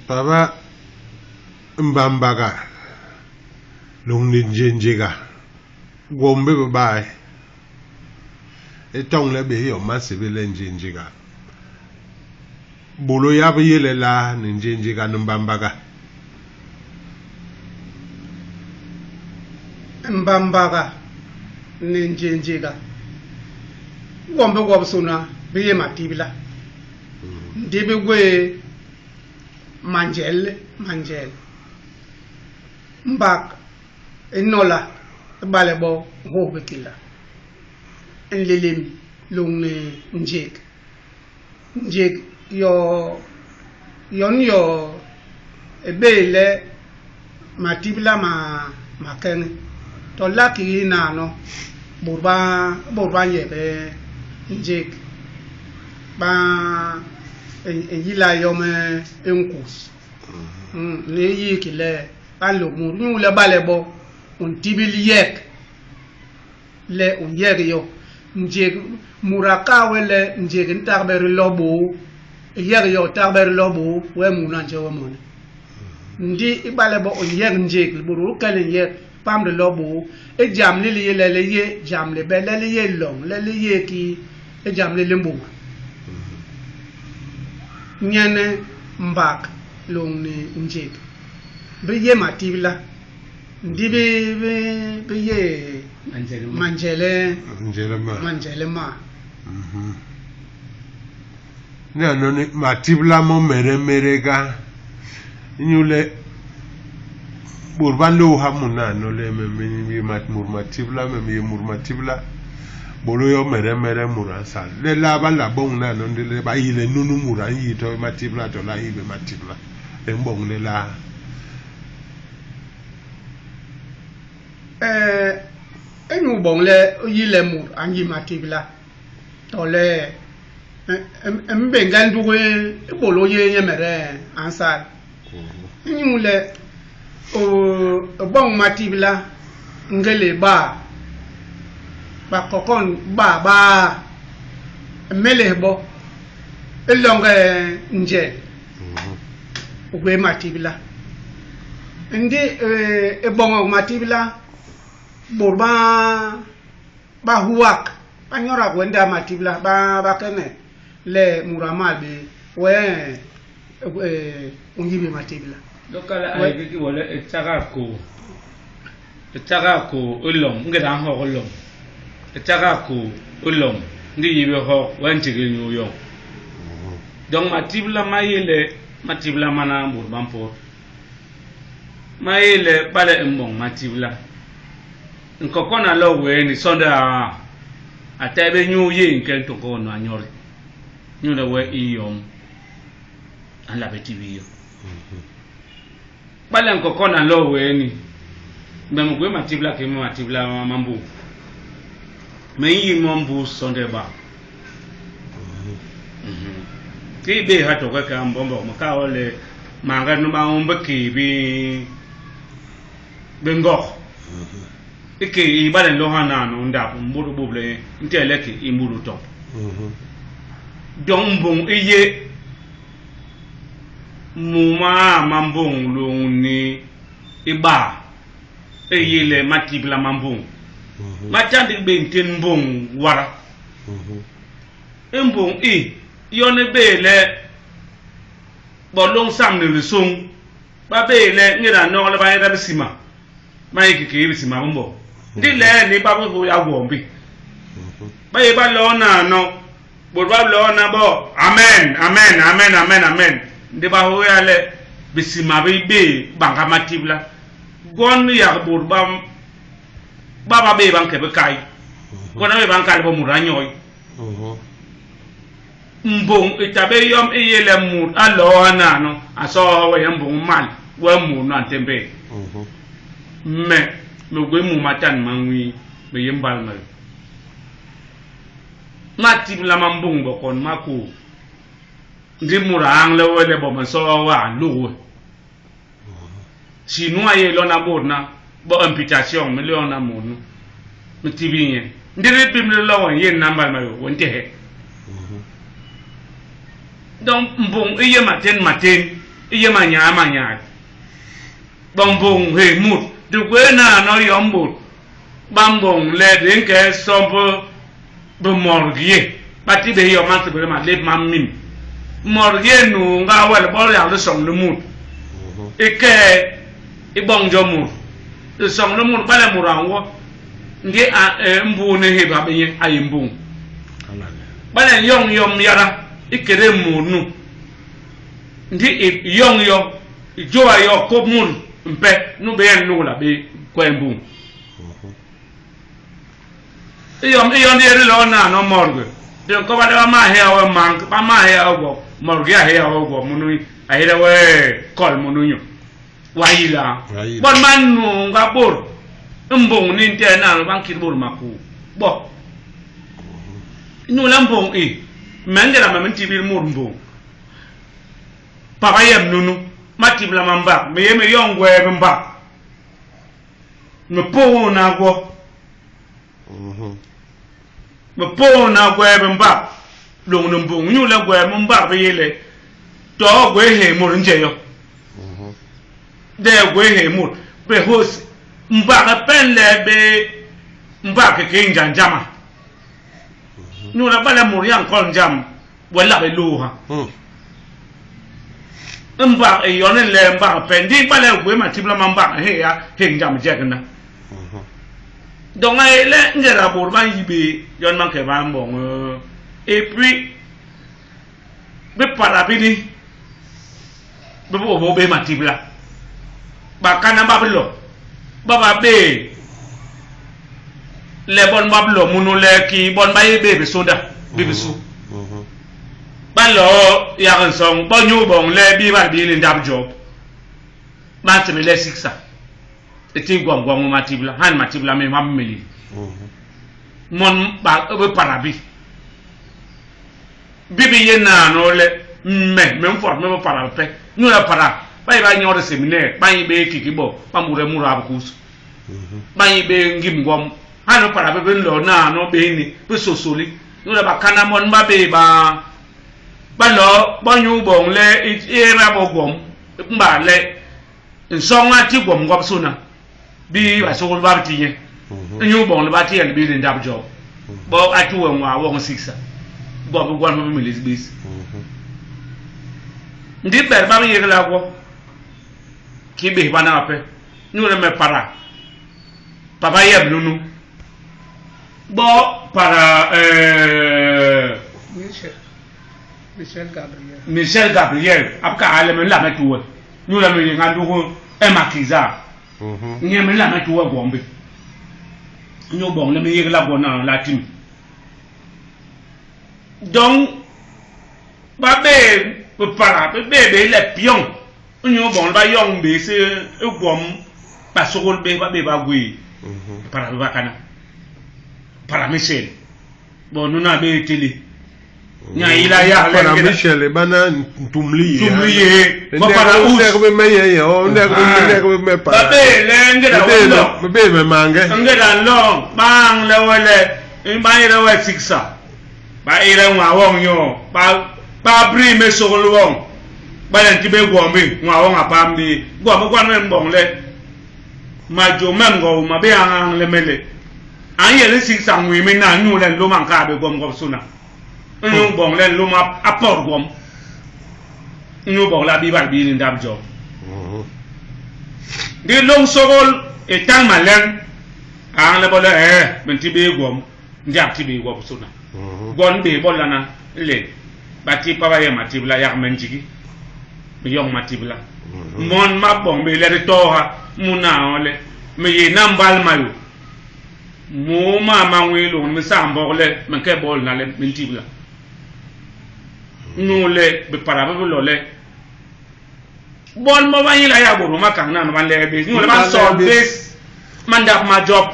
Baba Mbambaga Lunginjiga Gombe bye a tongue le be your massive Lenginjiga Bolo Yabayele la Ninjinjiga Mbambaga Mbambaga Ninjinjiga Gombe Wabsuna be matibla Dibigwe Manjel Mbak Enola Balebo Hobekila Enlilim Lung Njik yo ebele matibla ma ken to laki na no burba yebe njik ba yila yo me enkus ne yikile alo mu ñu le balebo on tibil yek le on yek yo njik muraka wele njik ntarber lobo yek yo tarber lobo we muna njewo mon ndi ibalebo on yek njik buru kale yek pam de lobo e jam li le ye jam le bele le ye long le ye ki e jam le lembu nyane mbak long ni njik be ye matibla ndi be ye manjele ma no ni matibla mo mere ga nyule burban lo hamuna no le me matibla me matibla bolo yo mere muransa le la ba la bon na no le ba ile nunu muran yi to matibla to la ibe matibla e mbong le la enu bon le yile mur anyi matibla to le mbe nganduwe bolo ye yemere ansal nyu le o bon matibla ngele ba kokon ba melebo elonge nje ogwe matibla ndi e bon matibla borba ba huak anyora kwenda matibla ba kene le muramal be we unyibe matibla lokala ay bi wala etagako ulom ngeda ho ulom etagako ulom ngi yibe ho wanjige nyuyo donc matibla mayele matibla mana burban po mayele bale mbong matibla nkokona lo we ni sonda atebe nyuye nkento ko no anyori nyule we iyom ala betibiyo bale nkokona lo we ni mbemugwe matibla ke matibla mambu meyi mambu sonde ba ki be hato ka mbombo makawole manga no ma umbaki bi bengo ike ibale lo hana no nda mburu buble nteleke imuru top dombong iye muma mambong luni iba eyele matibla mambong machandi benten bong wara embong yone bele bolong sam ne sung ba bele ngira no la ba ira bisima mai ke bisima mbo ndi le ni ba bo ya gombi ba e ba lo na no bo ba lo na bo amen ndi ba ho ya le bisima be banga matibla gon ya bo ba be ban ke be kai gon be ban kai bo muranyoy mbong itabe yom eyele mur alo na no aso we mbong mal we mu no antembe me gwe mu matan manwi be yembal mal matib la mambong bo kon mako ndi murang le we le bo maso wa lu sinu aye lo na borna bo imputation me lo na munu mtibinye ndire bim le lo won yen nambal mayo wonte he donc mbong iye maten iye manya bong bong he mut du kwe na no yom mut bam bong le den ke sompo bu morgie pati be yo man se be ma le mam mim morgie nu nga wel bol ya le song le mut ike ibong jo mut le song le mut bale muranwo ndi a mbu ne he ba be ayi mbu bale yong yom yara ikere munu ndi yong yo jo ayo ko mun mpe nu be nu la be kwembu iyo ndi lo na no morgue de ko ba ma he awo man ba ma he awo morgue ya he awo munu ayira we kol munu nyo wayila bon man nu nga bor mbong ni nte na ban kir bor maku bo nu lampong mengera ma menti bil mur mbong papa yem nunu matibla mamba me yeme yongwe mba me po na go me po na gwe mba long no mbong nyu la gwe mba be yele to gwe he mur nje yo de gwe he mur be hos mba ka penle be mba ke kinja njama nyu la bala mur yang kon jam wala be lo ha mba e yone le mba pendi bala gwe matibla mamba he ya he njam jekna donc elle ngera borban yibe yon manke ba mbong et puis be parabini be bo be matibla ba kana bablo baba be le bon bablo munu le ki bon baye be soda be su ba lo ya kan song bo nyu bong le bi ba bi ni ndab job ba se me le siksa eti gwangwang matibla han matibla me mameli mon ba be parabi bibi yena no le me fort me para pe ñu la para bay ba ñoro séminaire bay be kikibo pamure mura kus bay be ngim ngom han para be lo na no be ni be sosoli ñu la ba kana mon ba be ba lo ba ñu bon le era bo gom mba le nsonga ti gom gom suna bi ba so ba tinye nyu bon le ba ti en bi den dab job bo atu wa wa 6 bo bo gwan mo mi lesbis ndi ber ba mi yegla ko ki be ba na pe nyu le me para papa yeb nunu bo para Michel Gabriel apka ale me la metuwe nyu la me ngandu ko e makiza nye me la metuwe gombe nyu bon le me yegla go na latin donc ba be para be le pion nyu bon ba yong be se e gom pa sokol be ba gui para ba kana para Michel bon nous na be télé nya ila ya para Michel bana tumliye ba para us be meye yo ndek be para ba be le ngeda be me mange ngeda long bang le wele ba ira wa siksa ba ira wa won yo ba bri me so lo won ba len ti be gwo mi wa won apam bi gwo mo gwa me mbong le ma jo mem go ma be an le mele an ye le siksa ngwi mi na nyu le lo man ka be gom gom suna nyu bong len lu ma apport gom nyu bong la bi ba bi ni dab job di long sogol e tang malen an le bole ben ti be gom ndiak ti be gom suna gon be bolana le ba ti pa ba ye matibla yak men jigi bi yong matibla mon ma bong be le to ha muna ole me ye nambal mayu mo ma wi lo mi sambo le men ke bol na le mentibla nous les préparons pour le bon moment il a yabo ma kan na man le be nous le ba so base mandat ma job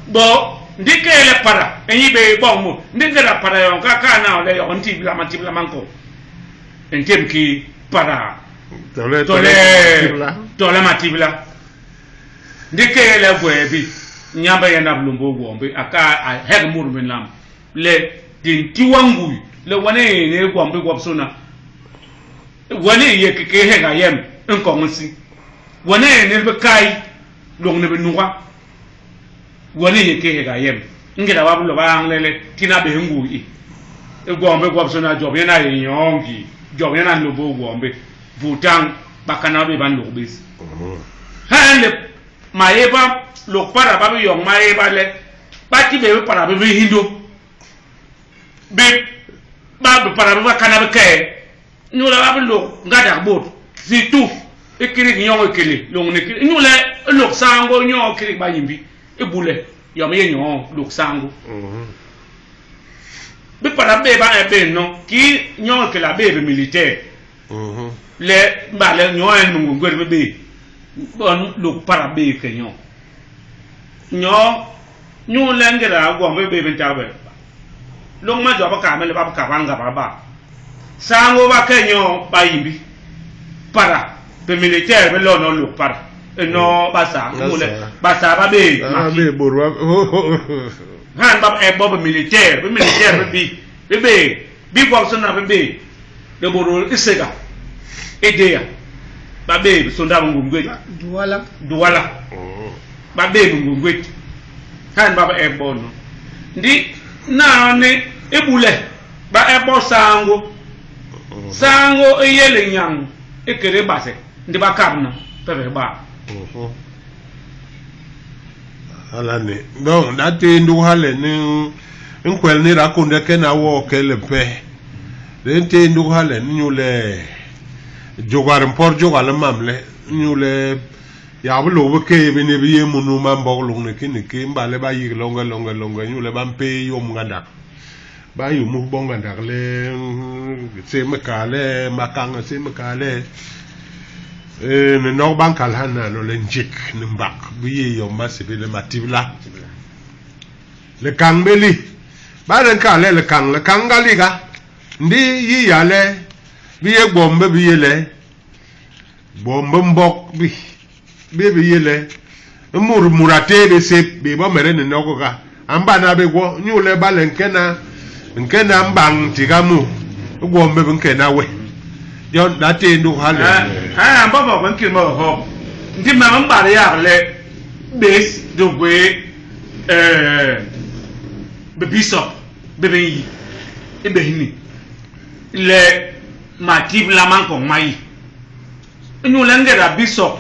bo ndike le para enyi be bon mo ndike la para yon ka na le yon tibla manko entem ki para tole matibla ndike le gwe bi nyamba yana blumbo gombe aka a heg mur minam le din tiwangu le wane ne gombe gobsona wani ye ke he ga yem en ko nsi wani ne be kai long ne be nuwa wani ye ke he ga yem ngira wa bulo ba nglele tina be ngu yi e gombe go so na job yana ye yongi job yana no bo gombe butang bakana be ban lo bis hande maeba lo para ba yo maeba le ba ti be para be hindo be ba be para be kana be ke ñu la ba lo ngada bot si tout e kiri ñoo kele lo ne kiri ñu le lo sango ñoo kiri ba yimbi e bule yo me ñoo lo sango be para be ba e be no ki ñoo ke la be militaire le ba le ñoo en ngu ngor be bon lo para be ke ñoo ñu le ngara go be be ta be lo ma jo ba ka me le ba ka banga ba sango ba kenyo ba yimbi para be militaire be lo no lo para no basa mule basa ba be be borwa han ba e bo be militaire be ko so na be de boro isega edea ba be so nda ngumgwe duwala ba be ngumgwe han ba e bo no ndi na ne ebule ba e bo sango eyele nyang ekere base ndi bakabna pebe ba ala ne donc date ndu hale ni nkwel ni rakunde kena wo kele pe dente ndu hale nyule jogar mpor jogal mamle nyule ya bulo beke be ne biye munu mambo lo ne kini ke mbale ba yi longa nyule bampe yo mnganda ba yu mu bonga ndakle se makale makanga se makale ne no bankal hana no lenjik ne mbak biye yo masibe le matibla le kangbeli ba ren kale le kangali ga ndi yi yale biye gbombe biye le bombe mbok biye le murate be se be ba mere ne no ga amba na be gwo nyule bale nke na mbang tigamu ugombe nke na we yo date ndu hale ha mbaba ban kirma ho ndi ma mbare ya le base do we be bishop be yi e be hini le matib la man ko mai ñu la ngera bishop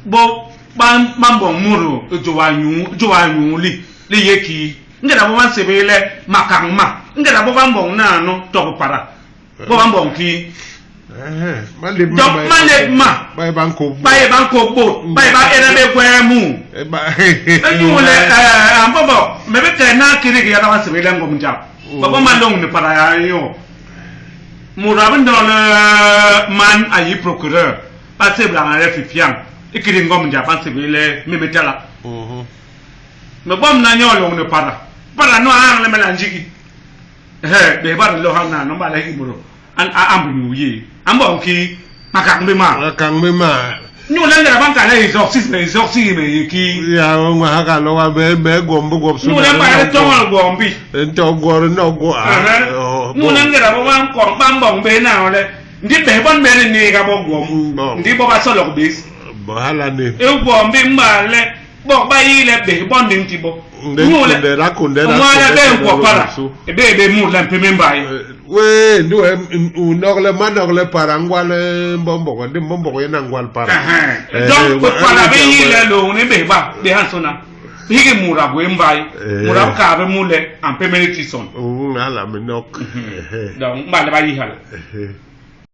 bo ban mambo muru jowanyu li yeki ngera bo ban sebele makangma ngera bo ban bon na no to para bo ban bon ki male ma bay banko bo bay ba era be kwemu ñu le ambobo mebe ke na kiri ya na sebele ngom ja baba malong ne para ya yo murabin don man ayi procureur pas sebla na refifian ikiri ngom ja pas sebele memetala me bom na nyolo ne para no an le melanjiki be ba lo hana no ba la ibro an ambu yi ambo ki makangbe ma ñu la ngara banka la exorcisme yiki ya ngo haka lo wa be gombo so ñu la ba to ngol gombi ento gor no go ñu la ngara bo wan ko bambo be na ole ndi be bon be ni ga bo gom ndi bo ba solo bis bo hala ni e gombi mbale bo ba yi le be bon ndi ntibo ñu le rakunde mo la be ko para e be mu la pememba yi we ndo unogle manogle para ngwale mbombo ndi mbombo yena ngwal para donc para be yi le lo ne be ba be hansona hige mura bo mbai mura ka be mule en pemenitison ala menok donc mbale ba yi hala